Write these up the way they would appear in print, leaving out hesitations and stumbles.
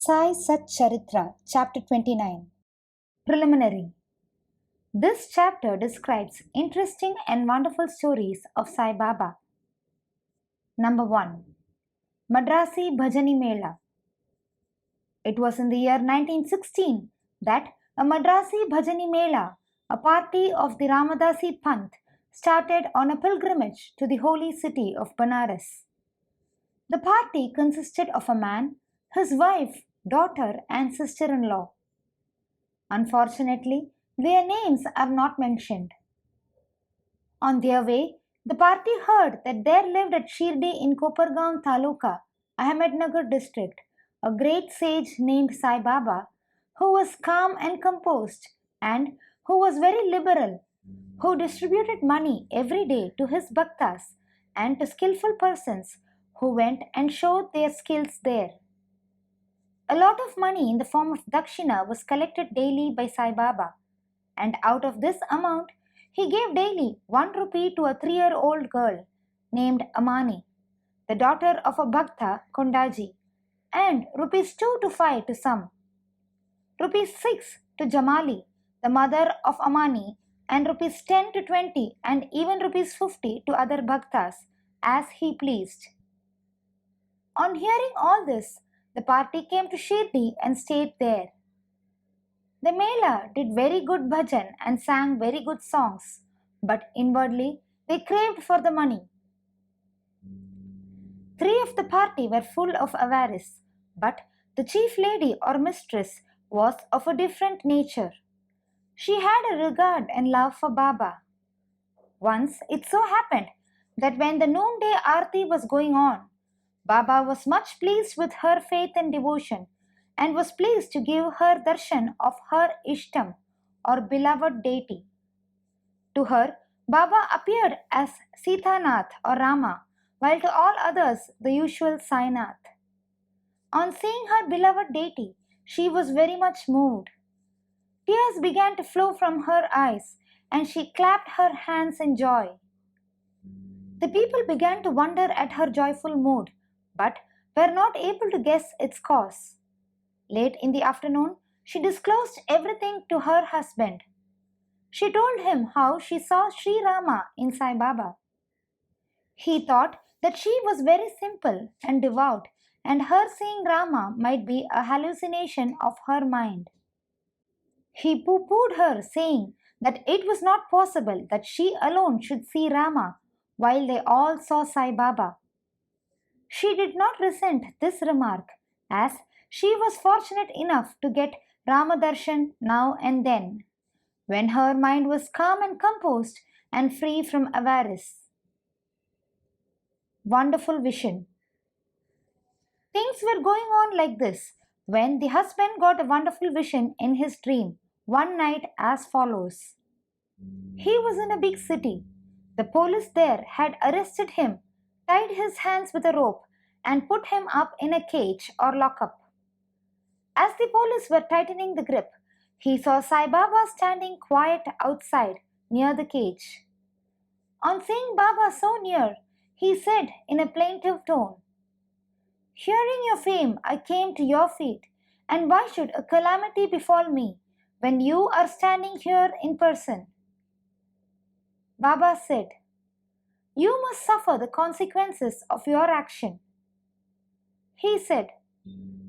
Sai Satcharitra, Chapter 29. Preliminary. This chapter describes interesting and wonderful stories of Sai Baba. Number 1. Madrasi Bhajani Mela. It was in the year 1916 that a Madrasi Bhajani Mela, a party of the Ramadasi Panth, started on a pilgrimage to the holy city of Banaras. The party consisted of a man, his wife, daughter, and sister in law. Unfortunately, their names are not mentioned. On their way, the party heard that there lived at Shirdi in Kopargaon Taluka, Ahmednagar district, a great sage named Sai Baba, who was calm and composed and who was very liberal, who distributed money every day to his bhaktas and to skillful persons who went and showed their skills there. A lot of money in the form of dakshina was collected daily by Sai Baba, and out of this amount, he gave daily 1 rupee to a 3-year-old girl named Amani, the daughter of a Bhakta Kondaji, and rupees 2 to 5 to some, rupees 6 to Jamali, the mother of Amani, and rupees 10 to 20 and even rupees 50 to other Bhaktas as he pleased. On hearing all this, the party came to Shirdi and stayed there. The Mela did very good bhajan and sang very good songs, but inwardly they craved for the money. 3 of the party were full of avarice, but the chief lady or mistress was of a different nature. She had a regard and love for Baba. Once it so happened that when the noonday arti was going on, Baba was much pleased with her faith and devotion and was pleased to give her darshan of her Ishtam or beloved deity. To her, Baba appeared as Sitanath or Rama, while to all others the usual Sainath. On seeing her beloved deity, she was very much moved. Tears began to flow from her eyes and she clapped her hands in joy. The people began to wonder at her joyful mood, but were not able to guess its cause. Late in the afternoon, she disclosed everything to her husband. She told him how she saw Sri Rama in Sai Baba. He thought that she was very simple and devout, and her seeing Rama might be a hallucination of her mind. He pooh-poohed her, saying that it was not possible that she alone should see Rama while they all saw Sai Baba. She did not resent this remark, as she was fortunate enough to get Ramadarshan now and then, when her mind was calm and composed and free from avarice. Wonderful vision. Things were going on like this when the husband got a wonderful vision in his dream one night as follows. He was in a big city. The police there had arrested him, tied his hands with a rope, and put him up in a cage or lockup. As the police were tightening the grip, he saw Sai Baba standing quiet outside near the cage. On seeing Baba so near, he said in a plaintive tone, "Hearing your fame, I came to your feet, and why should a calamity befall me when you are standing here in person?" Baba said, "You must suffer the consequences of your action." He said,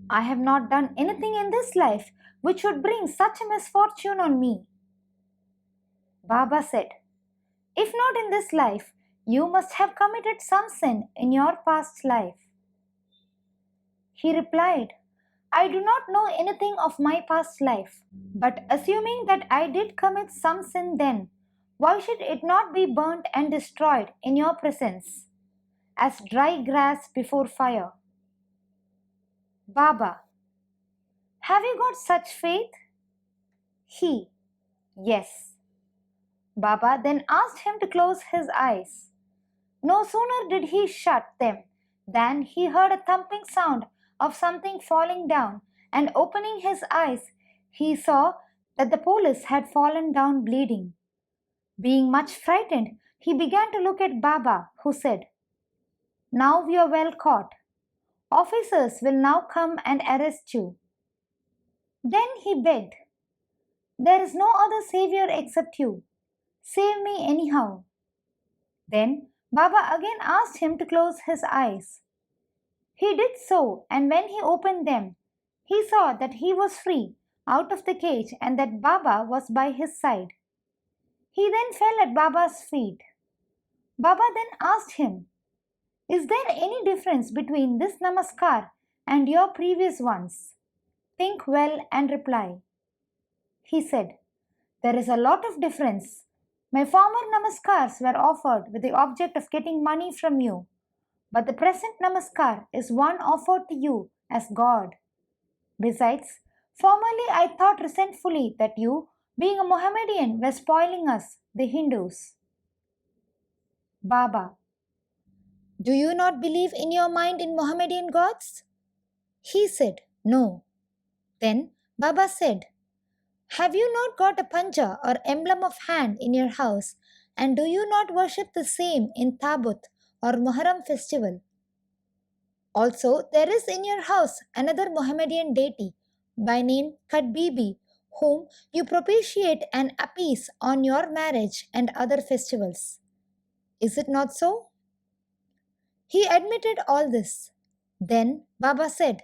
"I have not done anything in this life which would bring such a misfortune on me." Baba said, "If not in this life, you must have committed some sin in your past life." He replied, "I do not know anything of my past life, but assuming that I did commit some sin then, why should it not be burnt and destroyed in your presence, as dry grass before fire?" Baba, "Have you got such faith?" He, "Yes." Baba then asked him to close his eyes. No sooner did he shut them than he heard a thumping sound of something falling down, and opening his eyes, he saw that the police had fallen down bleeding. Being much frightened, he began to look at Baba, who said, "Now we are well caught. Officers will now come and arrest you. Then he begged, "There is no other savior except you. Save me anyhow." Then Baba again asked him to close his eyes. He did so, and when he opened them, he saw that he was free out of the cage and that Baba was by his side. He then fell at Baba's feet. Baba then asked him, "Is there any difference between this namaskar and your previous ones? Think well and reply." He said, "There is a lot of difference. My former namaskars were offered with the object of getting money from you, but the present namaskar is one offered to you as God. Besides, formerly I thought resentfully that you, being a Mohammedan, were spoiling us, the Hindus." Baba: "Do you not believe in your mind in Mohammedan gods?" He said, "No." Then Baba said, "Have you not got a panja or emblem of hand in your house, and do you not worship the same in Tabut or Muharram festival? Also, there is in your house another Mohammedan deity by name Kadbibi, whom you propitiate and appease on your marriage and other festivals. Is it not so?" He admitted all this. Then Baba said,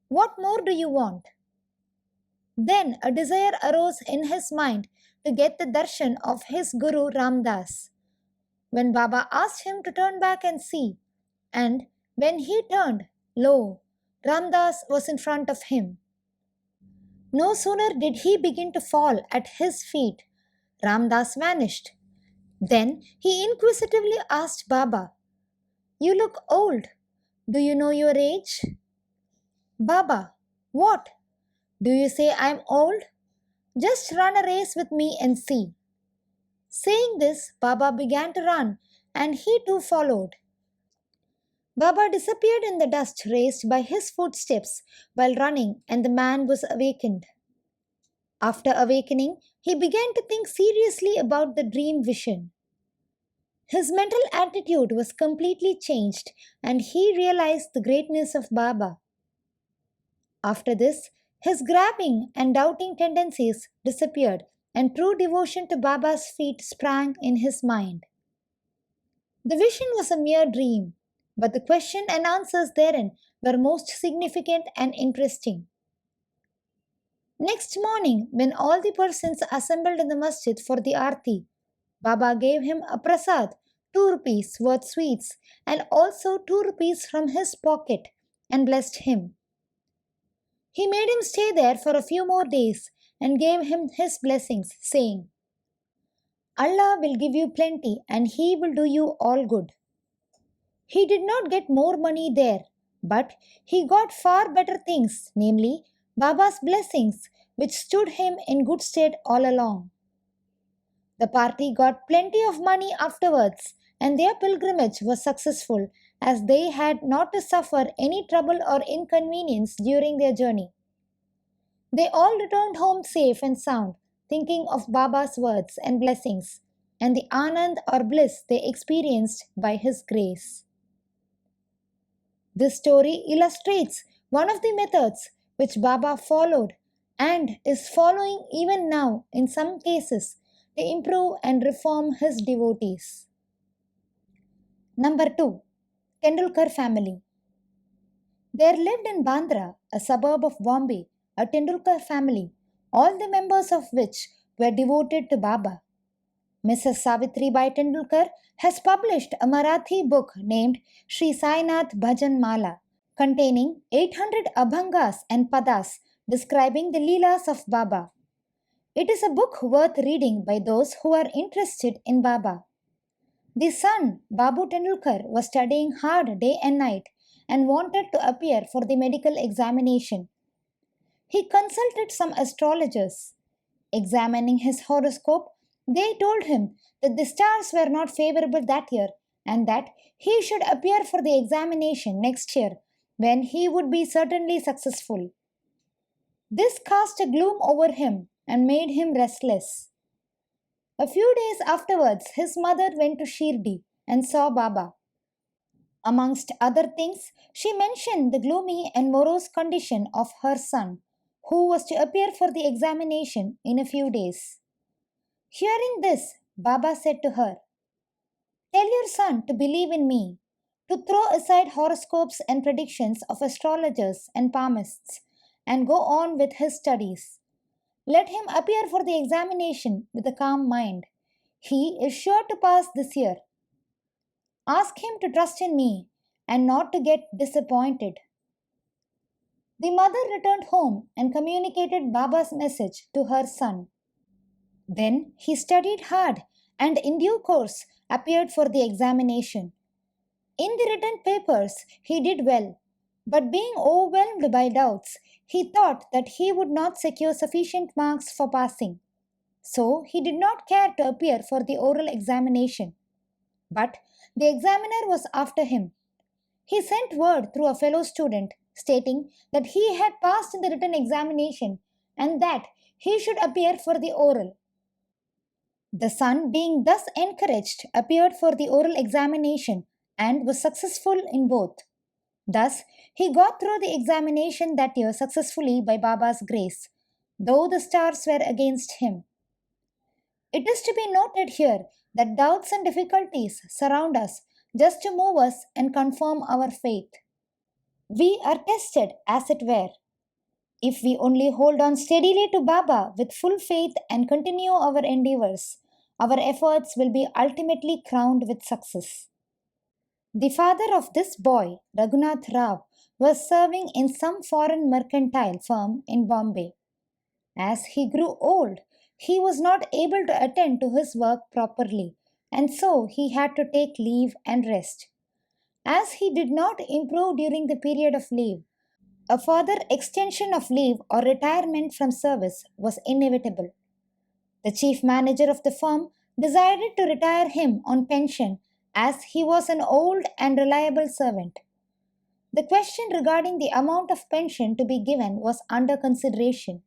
"What more do you want?" Then a desire arose in his mind to get the darshan of his Guru Ramdas. When Baba asked him to turn back and see, and when he turned, lo, Ramdas was in front of him. No sooner did he begin to fall at his feet, Ramdas vanished. Then he inquisitively asked Baba, "You look old. Do you know your age?" "Baba, what? Do you say I am old? Just run a race with me and see." Saying this, Baba began to run, and he too followed. Baba disappeared in the dust raised by his footsteps while running, and the man was awakened. After awakening, he began to think seriously about the dream vision. His mental attitude was completely changed, and he realized the greatness of Baba. After this, his grabbing and doubting tendencies disappeared, and true devotion to Baba's feet sprang in his mind. The vision was a mere dream, but the question and answers therein were most significant and interesting. Next morning, when all the persons assembled in the masjid for the arti, Baba gave him a prasad, 2 rupees worth sweets, and also 2 rupees from his pocket, and blessed him. He made him stay there for a few more days and gave him his blessings, saying, "Allah will give you plenty and He will do you all good." He did not get more money there, but he got far better things, namely Baba's blessings, which stood him in good stead all along. The party got plenty of money afterwards, and their pilgrimage was successful, as they had not to suffer any trouble or inconvenience during their journey. They all returned home safe and sound, thinking of Baba's words and blessings, and the anand or bliss they experienced by his grace. This story illustrates one of the methods which Baba followed and is following even now in some cases to improve and reform his devotees. Number 2. Tendulkar family. There lived in Bandra, a suburb of Bombay, a Tendulkar family, all the members of which were devoted to Baba. Mrs. Savitribai Tendulkar has published a Marathi book named Sri Sai Bhajan Mala, containing 800 abhangas and padas describing the leelas of Baba. It is a book worth reading by those who are interested in Baba. The son, Babu Tendulkar, was studying hard day and night and wanted to appear for the medical examination. He consulted some astrologers. Examining his horoscope, they told him that the stars were not favorable that year and that he should appear for the examination next year, when he would be certainly successful. This cast a gloom over him and made him restless. A few days afterwards, his mother went to Shirdi and saw Baba. Amongst other things, she mentioned the gloomy and morose condition of her son, who was to appear for the examination in a few days. Hearing this, Baba said to her, "Tell your son to believe in me, to throw aside horoscopes and predictions of astrologers and palmists, and go on with his studies. Let him appear for the examination with a calm mind. He is sure to pass this year. Ask him to trust in me and not to get disappointed." The mother returned home and communicated Baba's message to her son. Then he studied hard and in due course appeared for the examination. In the written papers, he did well, but being overwhelmed by doubts, he thought that he would not secure sufficient marks for passing. So he did not care to appear for the oral examination. But the examiner was after him. He sent word through a fellow student stating that he had passed in the written examination and that he should appear for the oral. The son, being thus encouraged, appeared for the oral examination and was successful in both. Thus, he got through the examination that year successfully by Baba's grace, though the stars were against him. It is to be noted here that doubts and difficulties surround us just to move us and confirm our faith. We are tested, as it were. If we only hold on steadily to Baba with full faith and continue our endeavors, our efforts will be ultimately crowned with success. The father of this boy, Raghunath Rao, was serving in some foreign mercantile firm in Bombay. As he grew old, he was not able to attend to his work properly, and so he had to take leave and rest. As he did not improve during the period of leave, a further extension of leave or retirement from service was inevitable. The chief manager of the firm decided to retire him on pension as he was an old and reliable servant. The question regarding the amount of pension to be given was under consideration.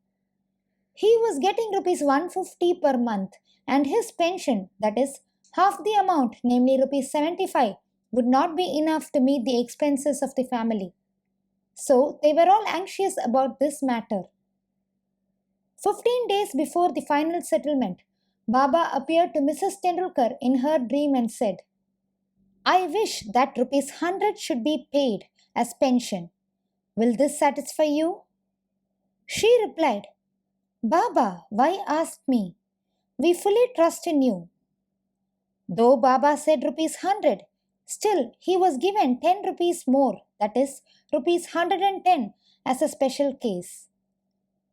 He was getting rupees 150 per month, and his pension, that is, half the amount, namely rupees 75, would not be enough to meet the expenses of the family. So they were all anxious about this matter. 15 days before the final settlement, Baba appeared to Mrs. Tendulkar in her dream and said, "I wish that rupees 100 should be paid as pension. Will this satisfy you?" She replied, "Baba, why ask me? We fully trust in you." Though Baba said rupees 100, still he was given 10 rupees more, that is, rupees 110 as a special case.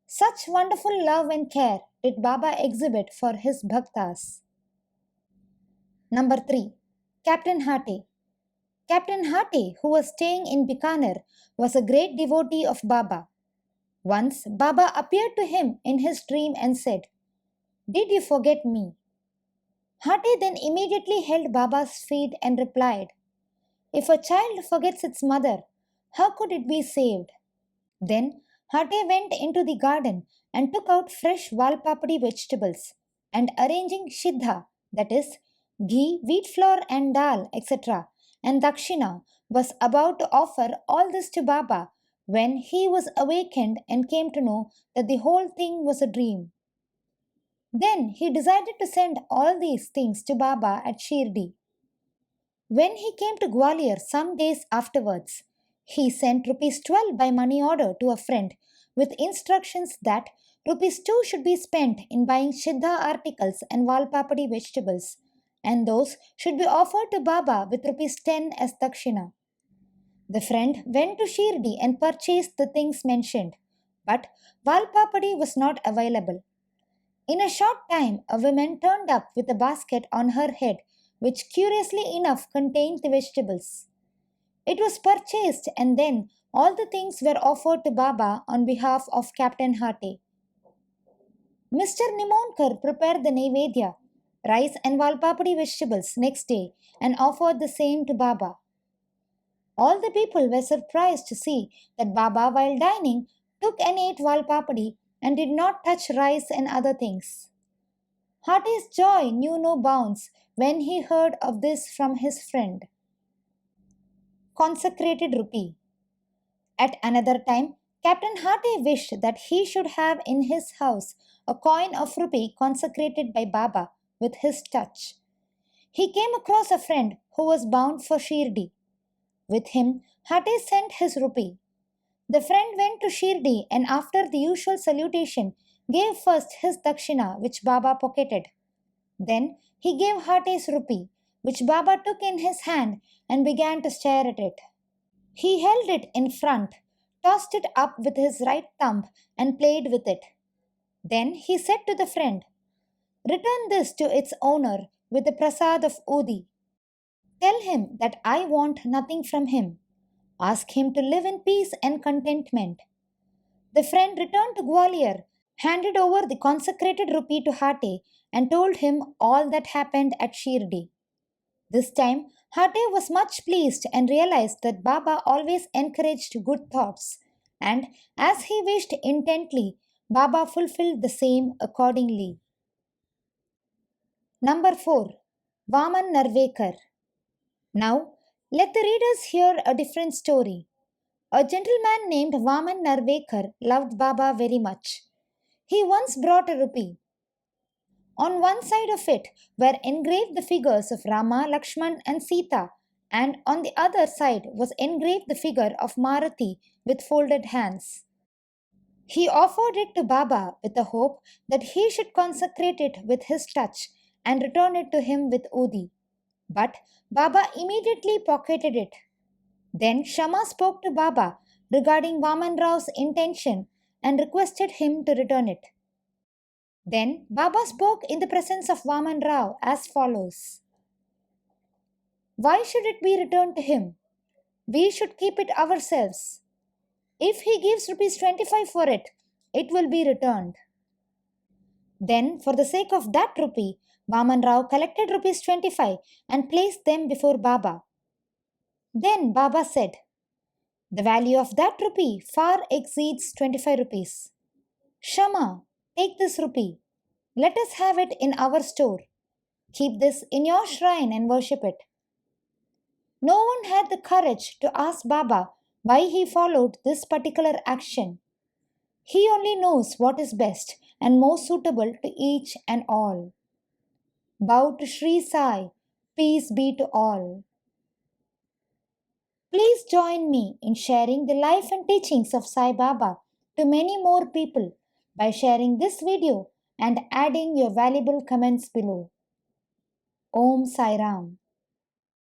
Such wonderful love and care did Baba exhibit for his bhaktas. Number 3. Captain Hate. Captain Hate, who was staying in Bikaner, was a great devotee of Baba. Once Baba appeared to him in his dream and said, "Did you forget me?" Hate then immediately held Baba's feet and replied, "If a child forgets its mother, how could it be saved?" Then Hate went into the garden and took out fresh valpapadi vegetables and arranging Shiddha, that is, ghee, wheat flour and dal, etc., and dakshina, was about to offer all this to Baba when he was awakened and came to know that the whole thing was a dream. Then he decided to send all these things to Baba at Shirdi. When he came to Gwalior some days afterwards, he sent rupees 12 by money order to a friend with instructions that rupees 2 should be spent in buying Shiddha articles and valpapadi vegetables, and those should be offered to Baba with rupees 10 as dakshina. The friend went to Shirdi and purchased the things mentioned, but valpapadi was not available. In a short time, a woman turned up with a basket on her head, which curiously enough contained the vegetables. It was purchased, and then all the things were offered to Baba on behalf of Captain Hate. Mr. Nimonkar prepared the Naivedya, rice and valpapadi vegetables, next day and offered the same to Baba. All the people were surprised to see that Baba, while dining, took and ate valpapadi and did not touch rice and other things. Hate's joy knew no bounds when he heard of this from his friend. Consecrated rupee. At another time, Captain Hate wished that he should have in his house a coin of rupee consecrated by Baba with his touch. He came across a friend who was bound for Shirdi. With him, Hate sent his rupee. The friend went to Shirdi and after the usual salutation gave first his dakshina which Baba pocketed. Then he gave Hate's rupee, which Baba took in his hand and began to stare at it. He held it in front, tossed it up with his right thumb, and played with it. Then he said to the friend, "Return this to its owner with the prasad of Udi. Tell him that I want nothing from him. Ask him to live in peace and contentment." The friend returned to Gwalior, handed over the consecrated rupee to Hate, and told him all that happened at Shirdi. This time, Hate was much pleased and realized that Baba always encouraged good thoughts, and as he wished intently, Baba fulfilled the same accordingly. Number 4. Vaman Narvekar. Now, let the readers hear a different story. A gentleman named Vaman Narvekar loved Baba very much. He once brought a rupee. On one side of it were engraved the figures of Rama, Lakshman, and Sita, and on the other side was engraved the figure of Marathi with folded hands. He offered it to Baba with the hope that he should consecrate it with his touch and return it to him with Udi. But Baba immediately pocketed it. Then Shama spoke to Baba regarding Vaman Rao's intention and requested him to return it. Then Baba spoke in the presence of Vaman Rao as follows. Why should it be returned to him? We should keep it ourselves. If he gives rupees 25 for it, it will be returned. Then, for the sake of that rupee, Vaman Rao collected rupees 25 and placed them before Baba. Then Baba said, "The value of that rupee far exceeds 25 rupees. Shama, take this rupee. Let us have it in our store. Keep this in your shrine and worship it." No one had the courage to ask Baba why he followed this particular action. He only knows what is best and most suitable to each and all. Bow to Sri Sai, peace be to all. Please join me in sharing the life and teachings of Sai Baba to many more people by sharing this video and adding your valuable comments below. Om Sai Ram.